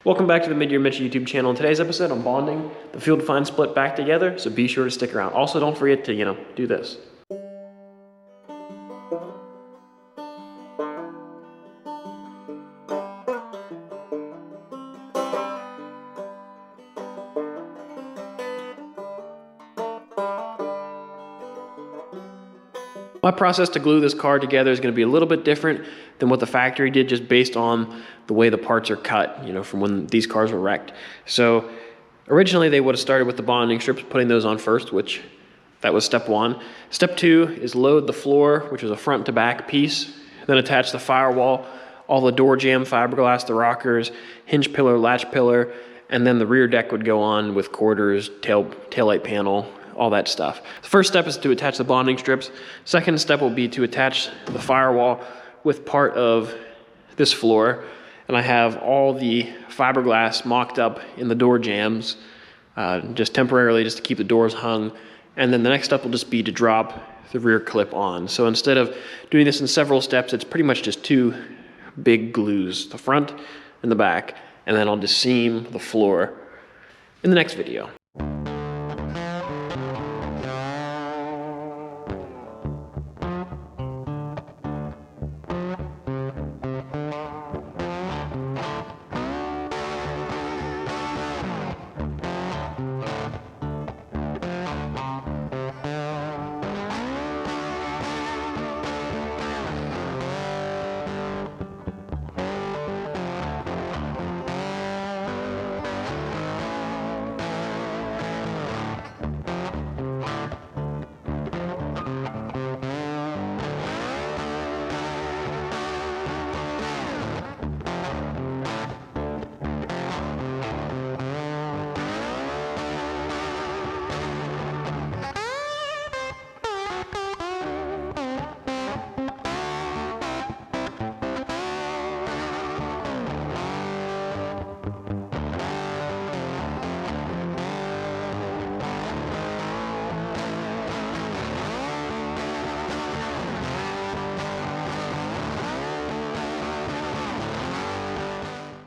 Welcome back to the Mid-Year YouTube channel. In today's episode, I'm bonding the Field Fine Split back together, so be sure to stick around. Also, don't forget to, do this. My process to glue this car together is going to be a little bit different than what the factory did, just based on the way the parts are cut, from when these cars were wrecked. So originally they would have started with the bonding strips, putting those on first, which that was step one. Step two is load the floor, which is a front to back piece, then attach the firewall, all the door jamb, fiberglass, the rockers, hinge pillar, latch pillar, and then the rear deck would go on with quarters, taillight panel, all that stuff. The first step is to attach the bonding strips. Second step will be to attach the firewall with part of this floor. And I have all the fiberglass mocked up in the door jambs, just temporarily, just to keep the doors hung. And then the next step will just be to drop the rear clip on. So instead of doing this in several steps, it's pretty much just two big glues, the front and the back. And then I'll just seam the floor in the next video.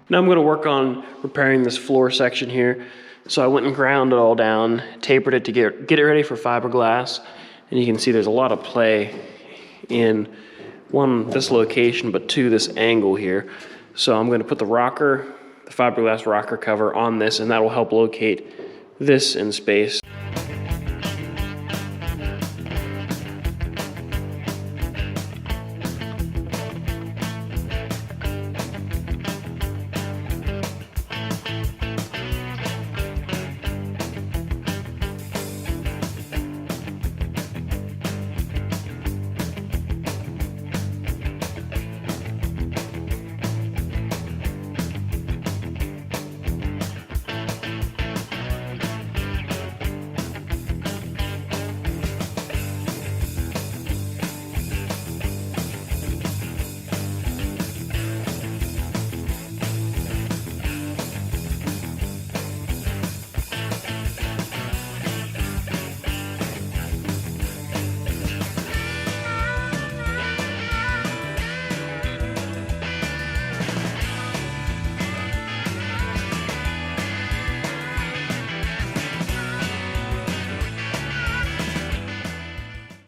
Now I'm going to work on repairing this floor section here. So I went and ground it all down, tapered it to get it ready for fiberglass. And you can see there's a lot of play in one, this location, but two, this angle here. So I'm going to put the rocker, the fiberglass rocker cover on this, and that will help locate this in space.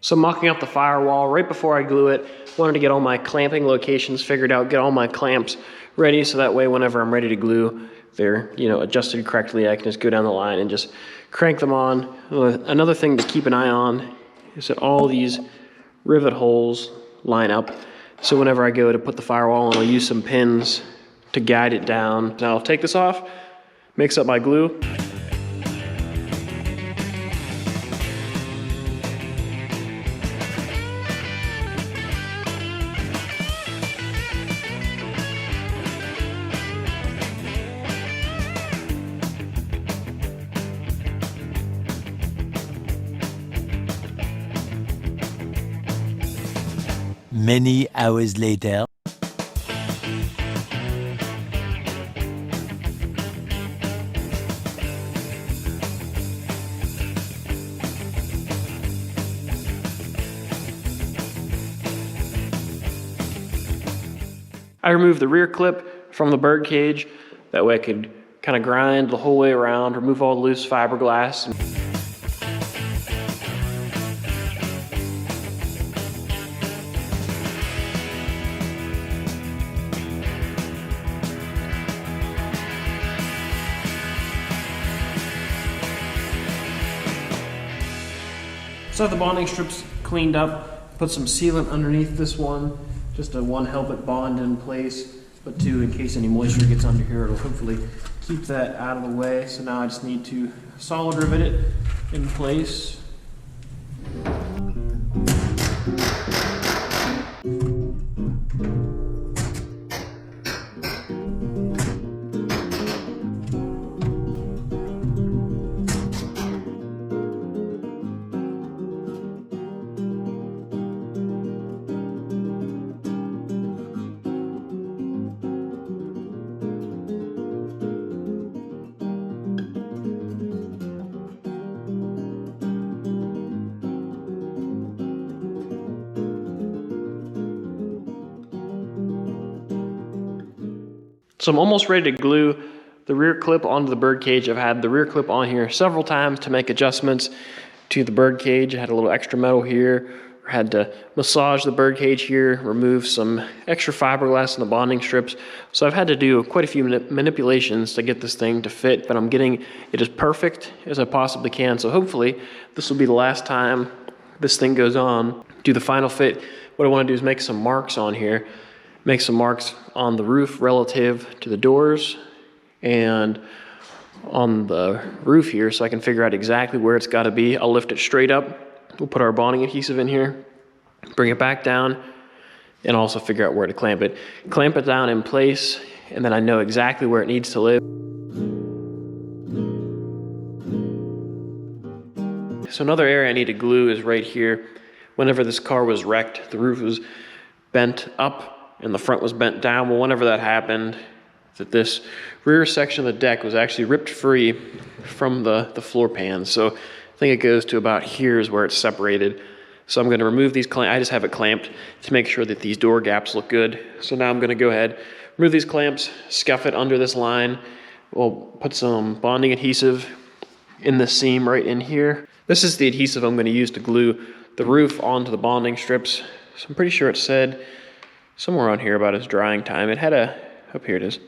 So mocking up the firewall right before I glue it, wanted to get all my clamping locations figured out, get all my clamps ready, so that way whenever I'm ready to glue, they're adjusted correctly. I can just go down the line and just crank them on. Another thing to keep an eye on is that all these rivet holes line up. So whenever I go to put the firewall on, I'll use some pins to guide it down. Now I'll take this off, mix up my glue. Many hours later. I removed the rear clip from the bird cage, That way I could kind of grind the whole way around, remove all the loose fiberglass. So I have the bonding strips cleaned up, put some sealant underneath this one, just to one, help it bond in place, but two, in case any moisture gets under here, it'll hopefully keep that out of the way. So now I just need to solid rivet it in place. So I'm almost ready to glue the rear clip onto the bird cage. I've had the rear clip on here several times to make adjustments to the bird cage. I had a little extra metal here, had to massage the bird cage here, remove some extra fiberglass in the bonding strips. So I've had to do quite a few manipulations to get this thing to fit, but I'm getting it as perfect as I possibly can. So hopefully this will be the last time this thing goes on. Do the final fit. What I want to do is make some marks on here. Make some marks on the roof relative to the doors and on the roof here so I can figure out exactly where it's got to be. I'll lift it straight up. We'll put our bonding adhesive in here, bring it back down, and also figure out where to clamp it. Clamp it down in place, and then I know exactly where it needs to live. So another area I need to glue is right here. Whenever this car was wrecked, the roof was bent up and the front was bent down. Well, whenever that happened, that this rear section of the deck was actually ripped free from the floor pan. So I think it goes to about here is where it's separated. So I'm gonna remove these clamps. I just have it clamped to make sure that these door gaps look good. So now I'm gonna go ahead, remove these clamps, scuff it under this line. We'll put some bonding adhesive in the seam right in here. This is the adhesive I'm gonna use to glue the roof onto the bonding strips. So I'm pretty sure it said somewhere on here about its drying time. It had up here it is.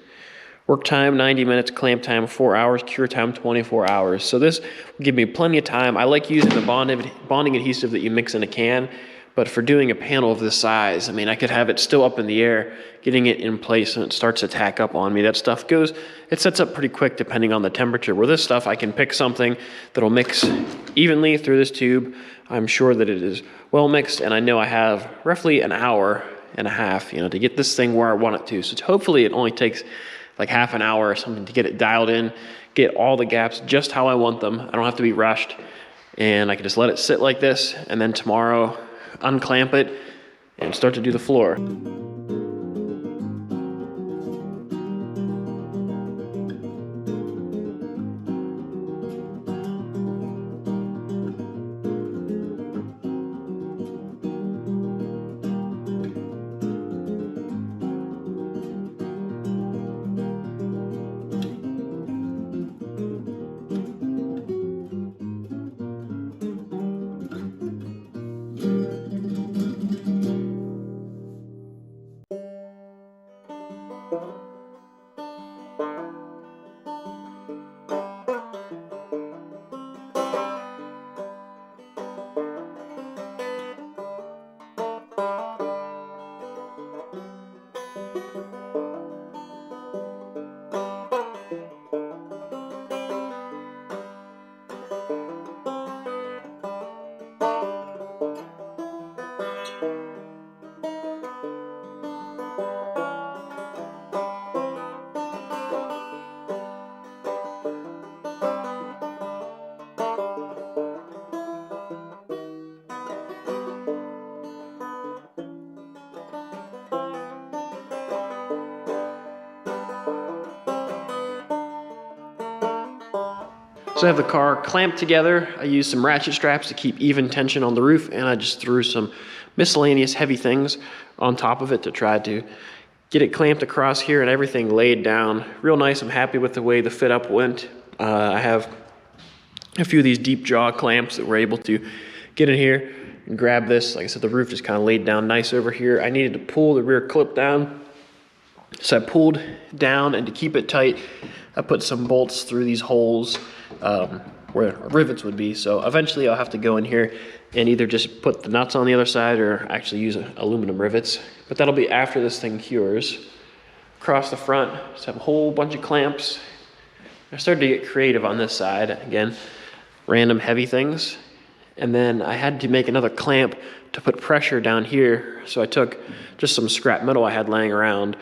Work time, 90 minutes, clamp time, 4 hours, cure time, 24 hours. So this will give me plenty of time. I like using the bonding adhesive that you mix in a can, but for doing a panel of this size, I mean, I could have it still up in the air, getting it in place, and it starts to tack up on me. That stuff it sets up pretty quick depending on the temperature. Where this stuff, I can pick something that'll mix evenly through this tube. I'm sure that it is well mixed, and I know I have roughly an hour and a half, to get this thing where I want it to. So hopefully it only takes like half an hour or something to get it dialed in, get all the gaps just how I want them. I don't have to be rushed, and I can just let it sit like this, and then tomorrow unclamp it and start to do the floor. So I have the car clamped together. I used some ratchet straps to keep even tension on the roof, and I just threw some miscellaneous heavy things on top of it to try to get it clamped across here and everything laid down real nice. I'm happy with the way the fit up went. I have a few of these deep jaw clamps that we're able to get in here and grab this. Like I said, the roof just kind of laid down nice over here. I needed to pull the rear clip down, so I pulled down, and to keep it tight, I put some bolts through these holes where rivets would be. So eventually I'll have to go in here and either just put the nuts on the other side or actually use aluminum rivets. But that'll be after this thing cures. Across the front, just have a whole bunch of clamps. I started to get creative on this side. Again, random heavy things. And then I had to make another clamp to put pressure down here. So I took just some scrap metal I had laying around,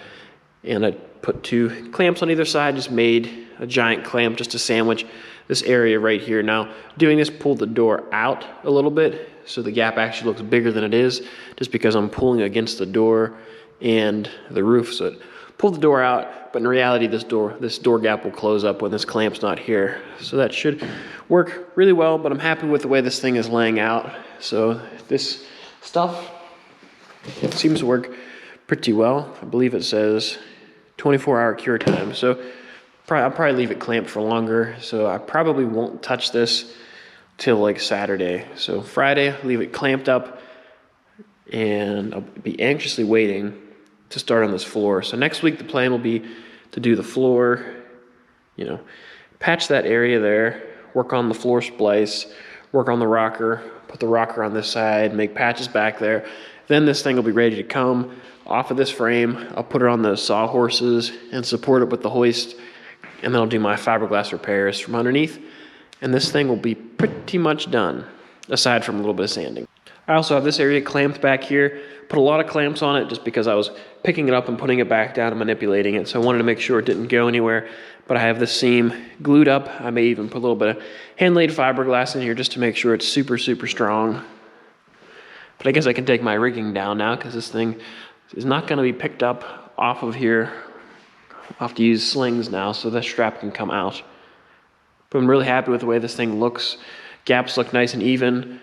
and I put 2 clamps on either side, just made a giant clamp just to sandwich this area right here. Now, doing this pulled the door out a little bit, so the gap actually looks bigger than it is, just because I'm pulling against the door and the roof. So it pulled the door out, but in reality, this door gap will close up when this clamp's not here. So that should work really well, but I'm happy with the way this thing is laying out. So this stuff, it seems to work pretty well. I believe it says 24-hour cure time. So I'll probably leave it clamped for longer. So I probably won't touch this till like Saturday. So Friday, leave it clamped up, and I'll be anxiously waiting to start on this floor. So next week the plan will be to do the floor, you know, patch that area there, work on the floor splice, work on the rocker, put the rocker on this side, make patches back there. Then this thing will be ready to come off of this frame. I'll put it on the sawhorses and support it with the hoist, and then I'll do my fiberglass repairs from underneath, and this thing will be pretty much done, aside from a little bit of sanding. I also have this area clamped back here. Put a lot of clamps on it just because I was picking it up and putting it back down and manipulating it, so I wanted to make sure it didn't go anywhere. But I have this seam glued up. I may even put a little bit of hand-laid fiberglass in here just to make sure it's super, super strong. But I guess I can take my rigging down now, because this thing is not going to be picked up off of here. I'll have to use slings now so this strap can come out. But I'm really happy with the way this thing looks. Gaps look nice and even.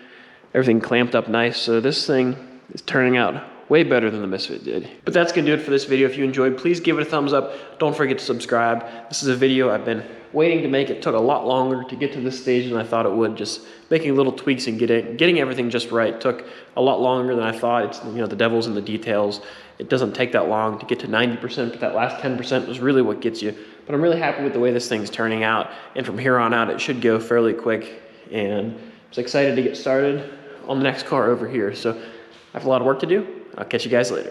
Everything clamped up nice. So this thing is turning out way better than the Misfit did. But that's going to do it for this video. If you enjoyed, please give it a thumbs up. Don't forget to subscribe. This is a video I've been waiting to make. It took a lot longer to get to this stage than I thought it would. Just making little tweaks and getting everything just right took a lot longer than I thought. It's, you know, the devil's in the details. It doesn't take that long to get to 90%, but that last 10% was really what gets you. But I'm really happy with the way this thing's turning out. And from here on out, it should go fairly quick. And I'm just excited to get started on the next car over here. So I have a lot of work to do. I'll catch you guys later.